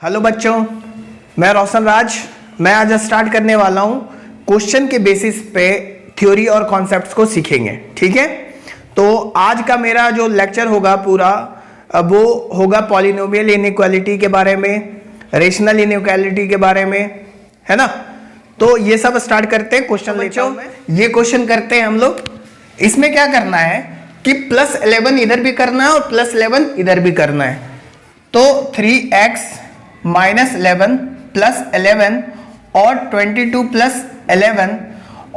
Hello बच्चों, मैं रोशन राज। मैं आज स्टार्ट करने वाला हूं क्वेश्चन के बेसिस पे थ्योरी और कॉन्सेप्ट्स को सीखेंगे। ठीक है, तो आज का मेरा जो लेक्चर होगा पूरा वो होगा पॉलिनोमियल इनइक्वालिटी के बारे में, रेशनल इनइक्वालिटी के बारे में, है ना। तो ये सब स्टार्ट करते हैं। क्वेश्चन लेते हैं, ये क्वेश्चन करते हैं हम लोग। इसमें क्या करना है कि +11 इधर भी करना है और +11 इधर भी करना है। तो 3x -11 + 11 और 22 + 11,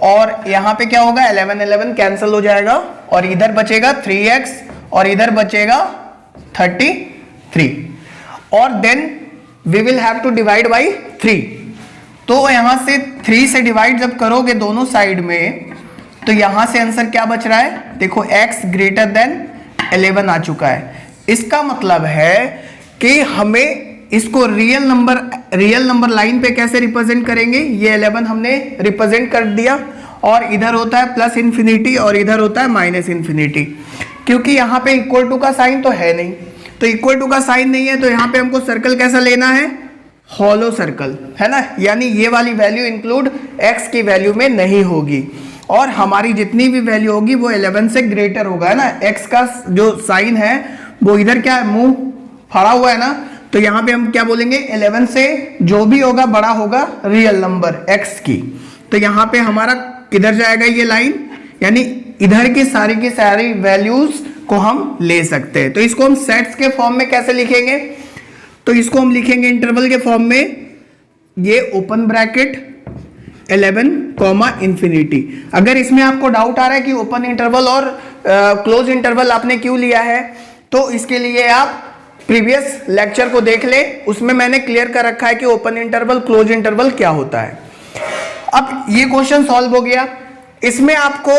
और यहां पे क्या होगा 11 कैंसिल हो जाएगा और इधर बचेगा 3x और इधर बचेगा 33, और then we will have to divide by 3। तो यहां से 3 से डिवाइड जब करोगे दोनों साइड में, तो यहां से आंसर क्या बच रहा है, देखो x > 11 आ चुका है। इसका मतलब है कि हमें इसको रियल नंबर लाइन पे कैसे रिप्रेजेंट करेंगे। ये 11 हमने रिप्रेजेंट कर दिया, और इधर होता है +∞ और इधर होता है -∞, क्योंकि यहाँ पे इक्वल टू का साइन तो है नहीं। तो इक्वल टू का साइन नहीं है, तो यहाँ पे हमको सर्कल कैसा लेना है, हॉलो सर्कल, है ना। यानी ये वाली वैल्यू इंक्लूड x की वैल्यू में नहीं होगी, और हमारी जितनी भी वैल्यू होगी वो 11 से ग्रेटर होगा, है ना। x का जो साइन है वो इधर क्या है, मुंह फड़ा हुआ है ना। तो यहाँ पे हम क्या बोलेंगे, 11 से जो भी होगा बड़ा होगा रियल नंबर x की। तो यहाँ पे हमारा किधर जाएगा ये लाइन, यानी इधर की सारी वैल्यूज को हम ले सकते हैं। तो इसको हम सेट्स के फॉर्म में कैसे लिखेंगे, तो इसको हम लिखेंगे इंटरवल के फॉर्म में। ये ओपन ब्रैकेट 11, ∞। अगर इसमें आपको डाउट आ रहा है कि ओपन इंटरवल और क्लोज इंटरवल आपने क्यों लिया है, तो इसके लिए आप प्रीवियस लेक्चर को देख ले, उसमें मैंने क्लियर कर रखा है कि ओपन इंटरवल क्लोज इंटरवल क्या होता है। अब ये क्वेश्चन सॉल्व हो गया। इसमें आपको,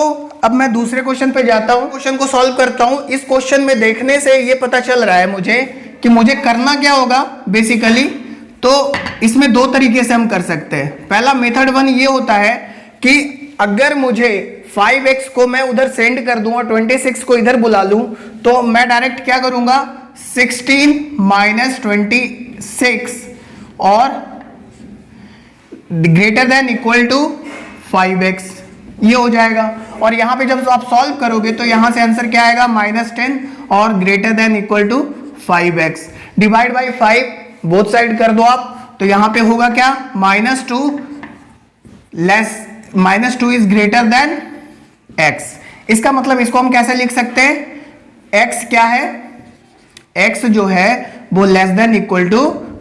अब मैं दूसरे क्वेश्चन पे जाता हूं, क्वेश्चन को सॉल्व करता हूं। इस क्वेश्चन में देखने से ये पता चल रहा है मुझे कि मुझे करना क्या होगा बेसिकली। तो इसमें दो तरीके से हम कर सकते हैं। पहला मेथड 1 ये होता है कि अगर मुझे 5x को मैं उधर सेंड कर दूं और 26 को इधर बुला लूं, तो मैं डायरेक्ट क्या करूंगा, 16 - 26 और > 5x, ये हो जाएगा। और यहां पे जब आप सॉल्व करोगे तो यहां से आंसर क्या आएगा, -10 और > 5x। Divide by 5 both side कर दो आप, तो यहां पे होगा क्या, -2 इज > x। इसका मतलब इसको हम कैसे लिख सकते हैं, x क्या है, x जो है वो <=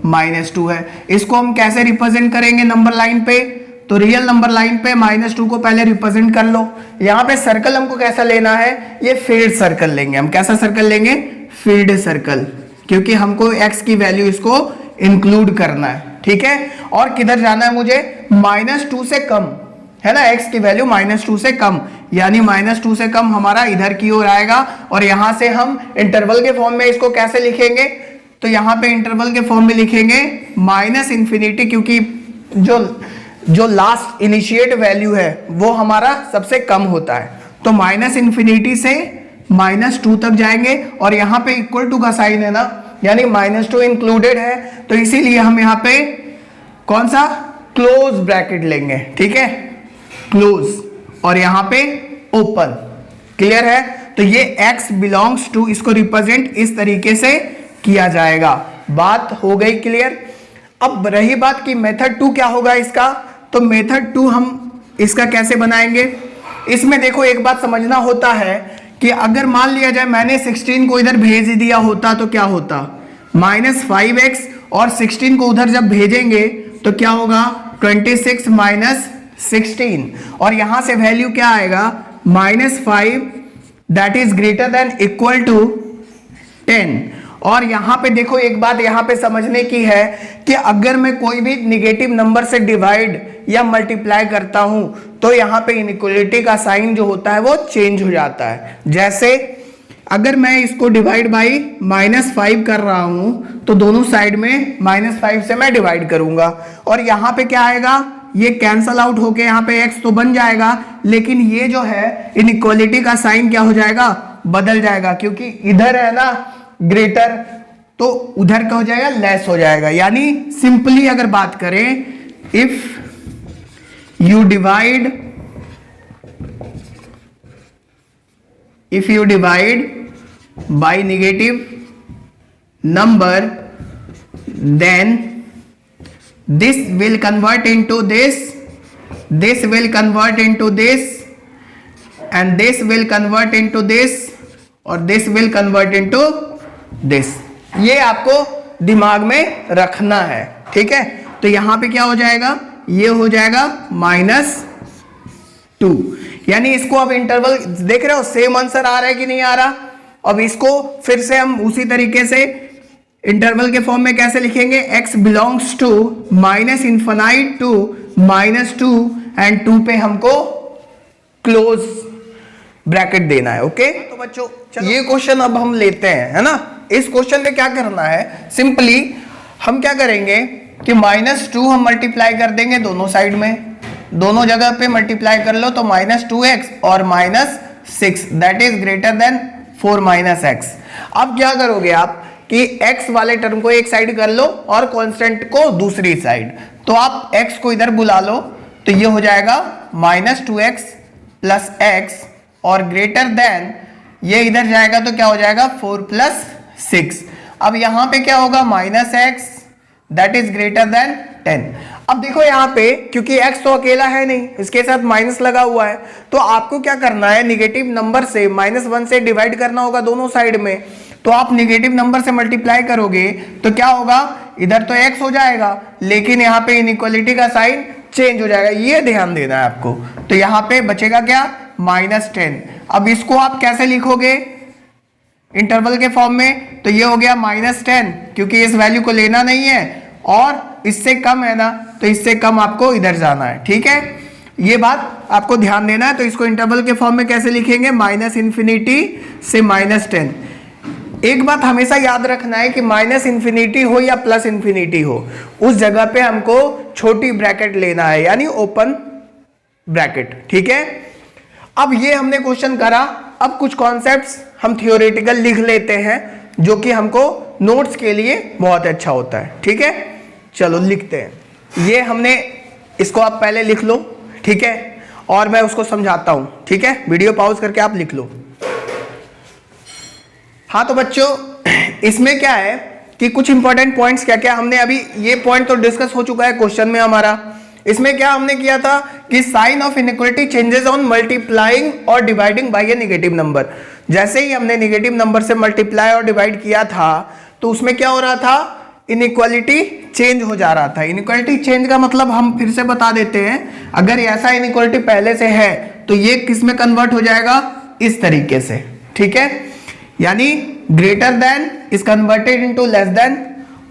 -2 है। इसको हम कैसे रिप्रेजेंट करेंगे नंबर लाइन पे, तो रियल नंबर लाइन पे -2 को पहले रिप्रेजेंट कर लो। यहां पे सर्कल हमको कैसा लेना है, ये फील्ड सर्कल लेंगे हम। कैसा सर्कल लेंगे, फील्ड सर्कल, क्योंकि हमको x की वैल्यू इसको इंक्लूड करना है। ठीक है, और किधर जाना है मुझे, -2 से कम, है ना। x की वैल्यू -2 से कम, यानी -2 से कम हमारा इधर की ओर आएगा। और यहां से हम इंटरवल के फॉर्म में इसको कैसे लिखेंगे, तो यहां पे इंटरवल के फॉर्म में लिखेंगे -∞, क्योंकि जो लास्ट इनिशिएट वैल्यू है वो हमारा सबसे कम होता है। तो -∞ से -2 तक जाएंगे, और यहां पे इक्वल टू का साइन है ना, यानी -2 इंक्लूडेड है, तो इसीलिए हम यहां पे कौन सा, क्लोज ब्रैकेट लेंगे। ठीक है, क्लोज, और यहां पे ओपन। क्लियर है, तो ये x बिलोंग्स टू, इसको रिप्रेजेंट इस तरीके से किया जाएगा। बात हो गई क्लियर। अब रही बात कि मेथड 2 क्या होगा इसका, तो मेथड 2 हम इसका कैसे बनाएंगे। इसमें देखो एक बात समझना होता है कि अगर मान लिया जाए मैंने 16 को इधर भेज दिया होता तो क्या होता, -5x, और 16 को उधर जब भेजेंगे तो क्या होगा, 26 - 16, और यहां से वैल्यू क्या आएगा, -5 दैट इज > 10। और यहां पे देखो एक बात यहां पे समझने की है कि अगर मैं कोई भी निगेटिव नंबर से डिवाइड या मल्टीप्लाई करता हूं, तो यहां पे इनइक्वालिटी का साइन जो होता है वो चेंज हो जाता है। जैसे अगर मैं इसको डिवाइड बाई -5 कर रहा हूं, तो दोनों साइड में -5 से मैं डिवाइड करूंगा, और यहां पे क्या आएगा, ये कैंसल आउट होके यहाँ पे x तो बन जाएगा, लेकिन ये जो है इनइक्वालिटी का साइन क्या हो जाएगा, बदल जाएगा, क्योंकि इधर है ना ग्रेटर, तो उधर का हो जाएगा लेस हो जाएगा। यानी सिंपली अगर बात करें, if you divide by negative number, then this will convert into this will convert into this, and this will convert into this, और this will convert into this। ये आपको दिमाग में रखना है, ठीक है। तो यहां पे क्या हो जाएगा, ये हो जाएगा -2। यानी इसको अब इंटरवल देख रहे हो, सेम आंसर आ रहा है कि नहीं आ रहा। अब इसको फिर से हम उसी तरीके से इंटरवल के फॉर्म में कैसे लिखेंगे, x belongs to -∞ to -2 and 2 पे हमको क्लोज ब्रैकेट देना है। ओके, तो बच्चों ये क्वेश्चन अब हम लेते हैं, है ना। इस क्वेश्चन में क्या करना है, सिंपली हम क्या करेंगे कि -2 हम मल्टीप्लाई कर देंगे दोनों साइड में, दोनों जगह पे मल्टीप्लाई कर लो, तो -2x और -6 that is greater than 4 - x। अब क्या करोगे आप कि x वाले टर्म को एक साइड कर लो और कांस्टेंट को दूसरी साइड, तो आप x को इधर बुला लो, तो ये हो जाएगा -2x + x, और ग्रेटर देन ये इधर जाएगा तो क्या हो जाएगा 4 + 6। अब यहां पे क्या होगा -x that is greater than 10। अब देखो यहां पे क्योंकि x तो अकेला है नहीं, इसके साथ माइनस लगा हुआ है, तो आपको क्या करना है, निगेटिव नंबर से -1 से डिवाइड करना होगा दोनों साइड में। तो आप निगेटिव नंबर से मल्टीप्लाई करोगे तो क्या होगा, इधर तो x हो जाएगा, लेकिन यहाँ पे इनइक्वालिटी का साइन चेंज हो जाएगा, ये ध्यान देना है आपको। तो यहाँ पे बचेगा क्या, -10। अब इसको आप कैसे लिखोगे इंटरवल के फॉर्म में, तो ये हो गया -10, क्योंकि इस वैल्यू को लेना नहीं है और इससे कम है ना, तो इससे कम आपको इधर जाना है, ठीक है। ये बात आपको ध्यान देना है। तो इसको इंटरवल के फॉर्म में कैसे लिखेंगे, -∞ से -10। एक बात हमेशा याद रखना है कि -∞ हो या +∞ हो, उस जगह पे हमको छोटी ब्रैकेट लेना है, यानी ओपन ब्रैकेट, ठीक है। अब ये हमने क्वेश्चन करा, अब कुछ कॉन्सेप्ट्स हम थियोरेटिकल लिख लेते हैं, जो कि हमको नोट्स के लिए बहुत अच्छा होता है, ठीक है। चलो लिखते हैं। ये हमने, इसको आप पहले लिख लो, ठीक है, और मैं उसको समझाता हूं, ठीक है। वीडियो पॉज करके आप लिख लो। हाँ तो बच्चों इसमें क्या है कि कुछ इंपॉर्टेंट पॉइंट्स क्या क्या हमने अभी, ये पॉइंट तो डिस्कस हो चुका है क्वेश्चन में हमारा। इसमें क्या हमने किया था कि sign of inequality changes on multiplying और dividing by a negative number. जैसे ही हमने नेगेटिव नंबर से मल्टीप्लाई और डिवाइड किया था, तो उसमें क्या हो रहा था, इनइक्वालिटी चेंज हो जा रहा था। इनइक्वालिटी चेंज का मतलब हम फिर से बता देते हैं, अगर ऐसा इनइक्वालिटी पहले से है तो ये किस में कन्वर्ट हो जाएगा, इस तरीके से, ठीक है। यानी greater than is converted into less than,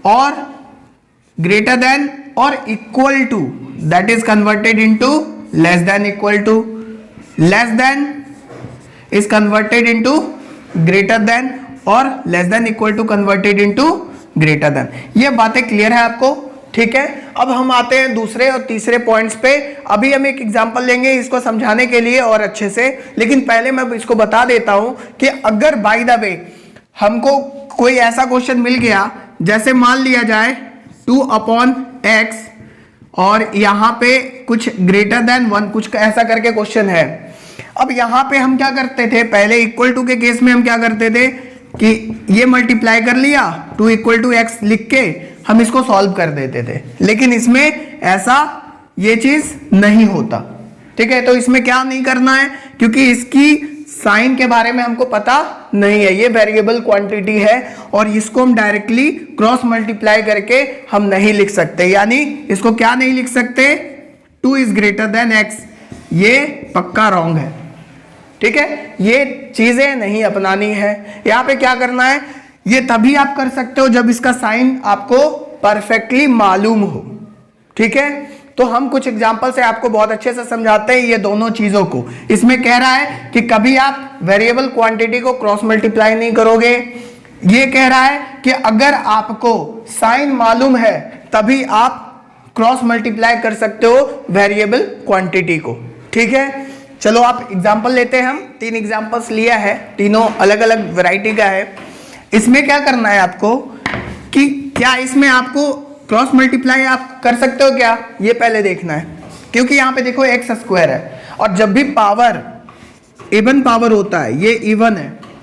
और ग्रेटर देन और equal to that is converted into less than equal to, less than is converted into greater than, और less than equal to converted into greater than. ये बातें clear है आपको, ठीक है। अब हम आते हैं दूसरे और तीसरे पॉइंट्स पे। अभी हम एक एग्जांपल लेंगे इसको समझाने के लिए और अच्छे से, लेकिन पहले मैं इसको बता देता हूं कि अगर बाय द वे हमको कोई ऐसा क्वेश्चन मिल गया, जैसे मान लिया जाए 2/x और यहां पे कुछ ग्रेटर देन 1 कुछ ऐसा करके क्वेश्चन है। अब यहां पे हम क्या करते थे, पहले इक्वल टू के केस में हम क्या करते थे कि ये मल्टीप्लाई कर लिया 2 = x लिख के हम इसको सॉल्व कर देते थे, लेकिन इसमें ऐसा ये चीज नहीं होता, ठीक है। तो इसमें क्या नहीं करना है, क्योंकि इसकी साइन के बारे में हमको पता नहीं है, ये वेरिएबल क्वांटिटी है और इसको हम डायरेक्टली क्रॉस मल्टीप्लाई करके हम नहीं लिख सकते। यानी इसको क्या नहीं लिख सकते, 2 इज ग्रेटर देन x, ये पक्का रॉन्ग है, ठीक है। ये चीजें नहीं अपनानी है। यहां पे क्या करना है, ये तभी आप कर सकते हो जब इसका साइन आपको परफेक्टली मालूम हो, ठीक है। तो हम कुछ एग्जांपल से आपको बहुत अच्छे से समझाते हैं ये दोनों चीजों को। इसमें कह रहा है कि कभी आप वेरिएबल क्वांटिटी को क्रॉस मल्टीप्लाई नहीं करोगे। ये कह रहा है कि अगर आपको साइन मालूम है तभी आप क्रॉस मल्टीप्लाई कर सकते हो वेरिएबल क्वांटिटी को, ठीक है। चलो आप एग्जांपल लेते हैं। हम 3 एग्जांपल्स लिया है, तीनों अलग अलग वैरायटी का है। इसमें क्या करना है आपको कि क्या इसमें आपको क्रॉस मल्टीप्लाई आप कर सकते हो क्या, ये पहले देखना है। क्योंकि यहाँ पे देखो एक्स स्क्वायर है और जब भी पावर इवन पावर होता है ये इवन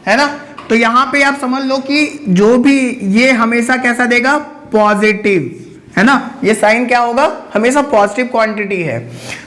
है ना, तो यहाँ पे आप समझ लो कि जो भी ये हमेशा कैसा देगा, पॉजिटिव, है ना। ये साइन क्या होगा, हमेशा पॉजिटिव क्वांटिटी है।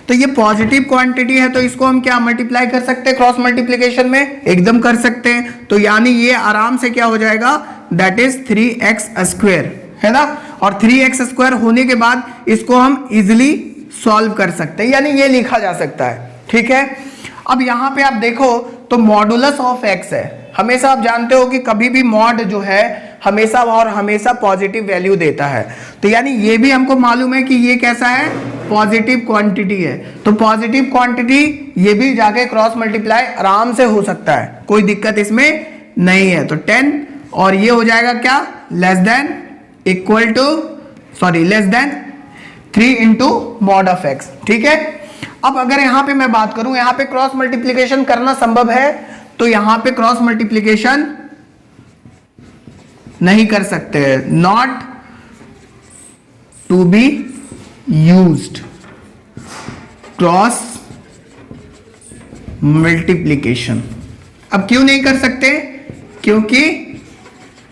तो ये पॉजिटिव क्वांटिटी है तो इसको हम क्या मल्टीप्लाई कर सकते हैं क्रॉस मल्टीप्लिकेशन में, एकदम कर सकते हैं। तो यानी ये आराम से क्या हो जाएगा, दैट इज 3x स्क्वायर, है ना। और 3x स्क्वायर होने के बाद इसको हम इजिली सॉल्व कर सकते हैं, यानी ये लिखा जा सकता है, ठीक है। अब यहाँ पे आप देखो तो मॉडुलस ऑफ x है, हमेशा आप जानते हो कि कभी भी मॉड जो है हमेशा और हमेशा पॉजिटिव वैल्यू देता है। तो यानी ये भी हमको मालूम है कि ये कैसा है, पॉजिटिव क्वांटिटी है। तो पॉजिटिव क्वांटिटी ये भी जाके क्रॉस मल्टीप्लाई आराम से हो सकता है, कोई दिक्कत इसमें नहीं है। तो 10 और ये हो जाएगा क्या, less than equal to less than 3 into mod of x, ठीक है। अब अगर यहां पे मैं बात करूं, यहां पे क्रॉस मल्टीप्लिकेशन करना संभव है, तो यहां पे क्रॉस मल्टीप्लिकेशन नहीं कर सकते, not to be used cross multiplication. अब क्यों नहीं कर सकते, क्योंकि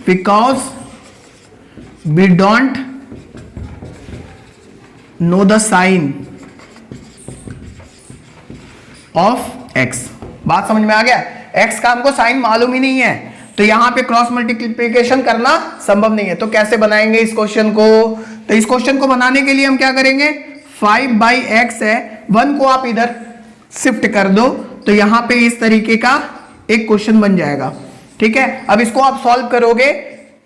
because we don't know the sign of x। बात समझ में आ गया, x का हमको साइन मालूम ही नहीं है, तो यहां पे क्रॉस मल्टीप्लिकेशन करना संभव नहीं है। तो कैसे बनाएंगे इस क्वेश्चन को, तो इस क्वेश्चन को बनाने के लिए हम क्या करेंगे, 5/x है, 1 को आप इधर शिफ्ट कर दो तो यहां पे इस तरीके का एक क्वेश्चन बन जाएगा, ठीक है। अब इसको आप सॉल्व करोगे,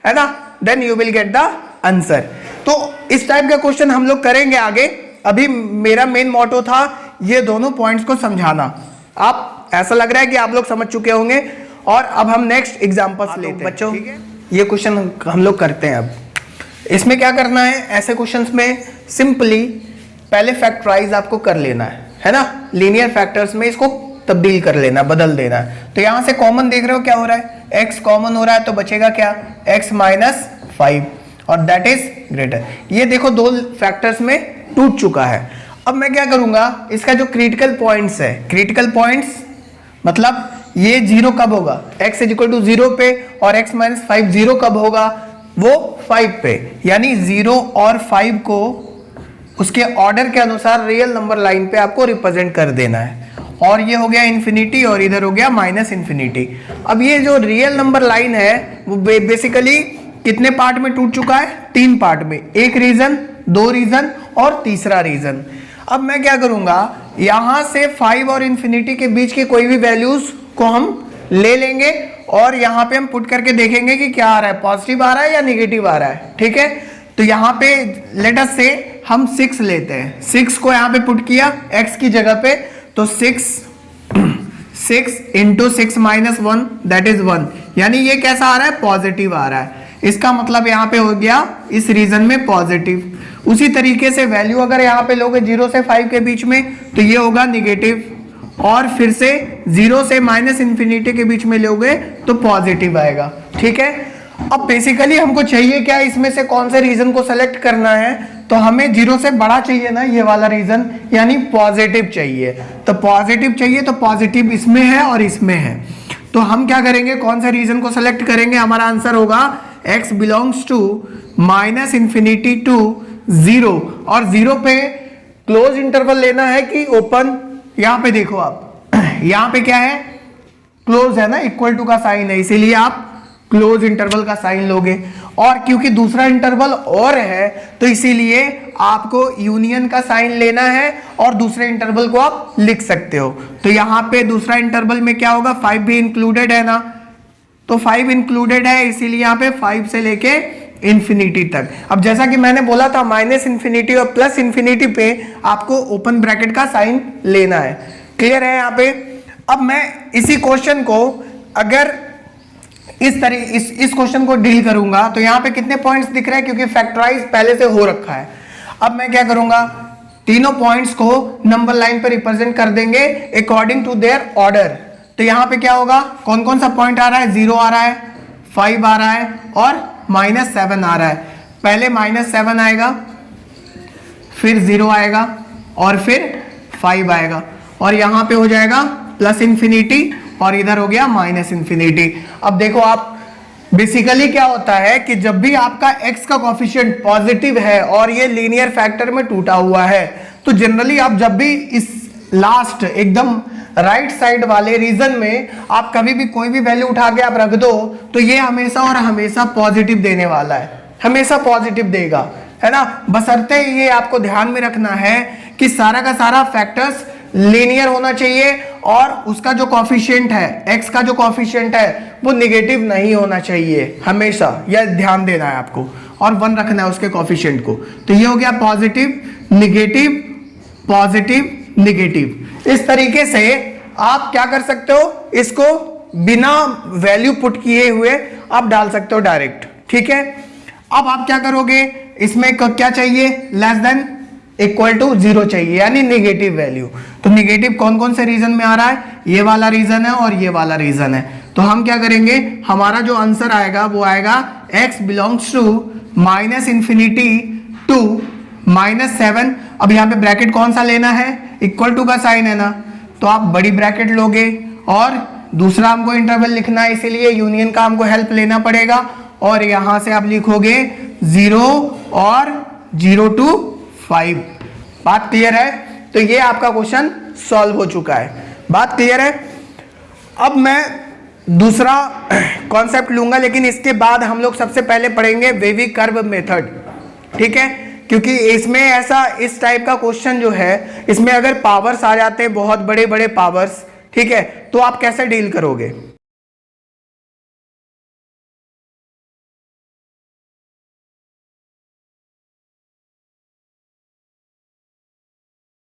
है ना, then you will get the answer. तो इस टाइप का क्वेश्चन हम लोग करेंगे आगे। अभी मेरा मेन मोटो था ये दोनों पॉइंट्स को समझाना। आप ऐसा लग रहा है कि आप लोग समझ चुके होंगे, और अब हम नेक्स्ट एग्जांपल्स लेते हैं बच्चों। ये क्वेश्चन हम लोग करते हैं। अब इसमें क्या करना है, ऐसे क्वेश्चंस में सिंपली पहले फैक्टराइज आपको कर लेना है ना, लीनियर फैक्टर्स में इसको तब्दील कर लेना, बदल देना है। तो यहां से कॉमन देख रहे हो क्या हो रहा है, x कॉमन हो रहा है, तो बचेगा क्या, x माइनस 5 और दैट इज ग्रेटर। ये देखो दो फैक्टर्स में टूट चुका है। अब मैं क्या करूंगा, इसका जो क्रिटिकल पॉइंट्स है, क्रिटिकल पॉइंट्स मतलब ये 0 कब होगा, x इक्वल टू 0 पे, और x माइनस 5 0 कब होगा, वो 5 पे। यानी 0 और 5 को उसके ऑर्डर के अनुसार रियल नंबर लाइन पे आपको रिप्रेजेंट कर देना है। और ये हो गया इन्फिनिटी और इधर हो गया माइनस इन्फिनिटी। अब ये जो रियल नंबर लाइन है वो बेसिकली कितने पार्ट में टूट चुका है, 3 पार्ट में, एक रीजन, 2 रीजन और तीसरा रीजन। अब मैं क्या करूंगा, यहां से 5 और इन्फिनिटी के बीच के कोई भी वैल्यूज को हम ले लेंगे और यहां पे हम पुट करके देखेंगे कि क्या आ रहा है, पॉजिटिव आ रहा है या निगेटिव आ रहा है, ठीक है। तो यहां पे लेट अस से हम 6 लेते हैं, 6 को यहां पे पुट किया x की जगह पे, तो 6 इंटू 6 माइनस 1 दैट इज 1, यानी ये कैसा आ रहा है, पॉजिटिव आ रहा है। इसका मतलब यहाँ पे हो गया इस रीजन में पॉजिटिव। उसी तरीके से वैल्यू अगर यहाँ पे लोगे 0 से 5 के बीच में तो ये होगा निगेटिव, और फिर से 0 से माइनस इन्फिनिटी के बीच में लोगे तो पॉजिटिव आएगा, ठीक है। अब बेसिकली हमको चाहिए क्या, इसमें से कौन से रीजन को सेलेक्ट करना है, तो हमें 0 से बड़ा चाहिए ना ये वाला रीजन, यानी पॉजिटिव चाहिए। तो पॉजिटिव चाहिए तो पॉजिटिव इसमें है और इसमें है, तो हम क्या करेंगे, कौन से रीजन को सेलेक्ट करेंगे, हमारा आंसर होगा x belongs to minus infinity to 0, और 0 पे क्लोज इंटरवल लेना है कि ओपन। यहां पे देखो आप, यहां पे क्या है, क्लोज है ना, इक्वल टू का साइन है, इसीलिए आप क्लोज इंटरवल का साइन लोगे। और क्योंकि दूसरा इंटरवल और है तो इसीलिए आपको यूनियन का साइन लेना है और दूसरे इंटरवल को आप लिख सकते हो। तो यहां पे दूसरा इंटरवल में क्या होगा, 5 भी इंक्लूडेड है ना, तो 5 इंक्लूडेड है, इसीलिए यहां पे 5 से लेके इंफिनिटी तक। अब जैसा कि मैंने बोला था माइनस इन्फिनिटी और प्लस इन्फिनिटी पे आपको ओपन ब्रैकेट का साइन लेना है, क्लियर है यहाँ पे। अब मैं इसी क्वेश्चन को अगर इस क्वेश्चन को डील करूंगा तो यहाँ पे कितने पॉइंट्स दिख रहे हैं, क्योंकि फैक्टराइज पहले से हो रखा है। अब मैं क्या करूंगा, तीनों पॉइंट्स को नंबर लाइन पे रिप्रेजेंट कर देंगे अकॉर्डिंग टू देयर ऑर्डर। तो यहाँ पे क्या होगा, कौन कौन सा पॉइंट आ रहा है, 0 आ रहा है, 5 आ रहा है और -7 आ रहा है। पहले -7 आएगा, फिर 0 आएगा और फिर 5 आएगा और यहाँ पे हो जाएगा +∞ और इधर हो गया -∞। अब देखो आप बेसिकली क्या होता है कि जब भी आपका x का कोफिशिएंट पॉजिटिव है और ये लीनियर फैक्टर में टूटा हुआ है तो जनरली आप जब भी इस लास्ट एकदम राइट साइड वाले रीजन में आप कभी भी कोई भी वैल्यू उठा के आप रख दो तो ये हमेशा और हमेशा पॉजिटिव देने वाला है, हमेशा पॉजिटिव देगा, है ना। बशर्ते ये आपको ध्यान में रखना है कि सारा का सारा फैक्टर्स लीनियर होना चाहिए और उसका जो कोफिशिएंट है, x का जो कोफिशिएंट है वो निगेटिव नहीं होना चाहिए हमेशा, यह ध्यान देना है आपको, और 1 रखना है उसके कोफिशिएंट को। तो ये हो गया पॉजिटिव निगेटिव पॉजिटिव निगेटिव। इस तरीके से आप क्या कर सकते हो, इसको बिना वैल्यू पुट किए हुए आप डाल सकते हो डायरेक्ट, ठीक है। अब आप क्या करोगे, इसमें क्या चाहिए, लेस देन इक्वल टू 0 चाहिए, यानी निगेटिव वैल्यू। तो निगेटिव कौन कौन से रीजन में आ रहा है, ये वाला रीजन है और ये वाला रीजन है। तो हम क्या करेंगे, हमारा जो आंसर आएगा वो आएगा x बिलोंग्स टू -∞ टू -7। अब यहाँ पे ब्रैकेट कौन सा लेना है, इक्वल टू का साइन है ना, तो आप बड़ी ब्रैकेट लोगे और दूसरा हमको इंटरवल लिखना है इसीलिए यूनियन का हमको हेल्प लेना पड़ेगा और यहां से आप लिखोगे 0 और 0 to 5। बात क्लियर है। तो ये आपका क्वेश्चन सॉल्व हो चुका है, बात क्लियर है। अब मैं दूसरा कॉन्सेप्ट लूंगा, लेकिन इसके बाद हम लोग सबसे पहले पढ़ेंगे वेवी कर्व मेथड, ठीक है। क्योंकि इसमें ऐसा इस टाइप का क्वेश्चन जो है, इसमें अगर पावर्स आ जाते हैं बहुत बड़े बड़े पावर्स, ठीक है, तो आप कैसे डील करोगे।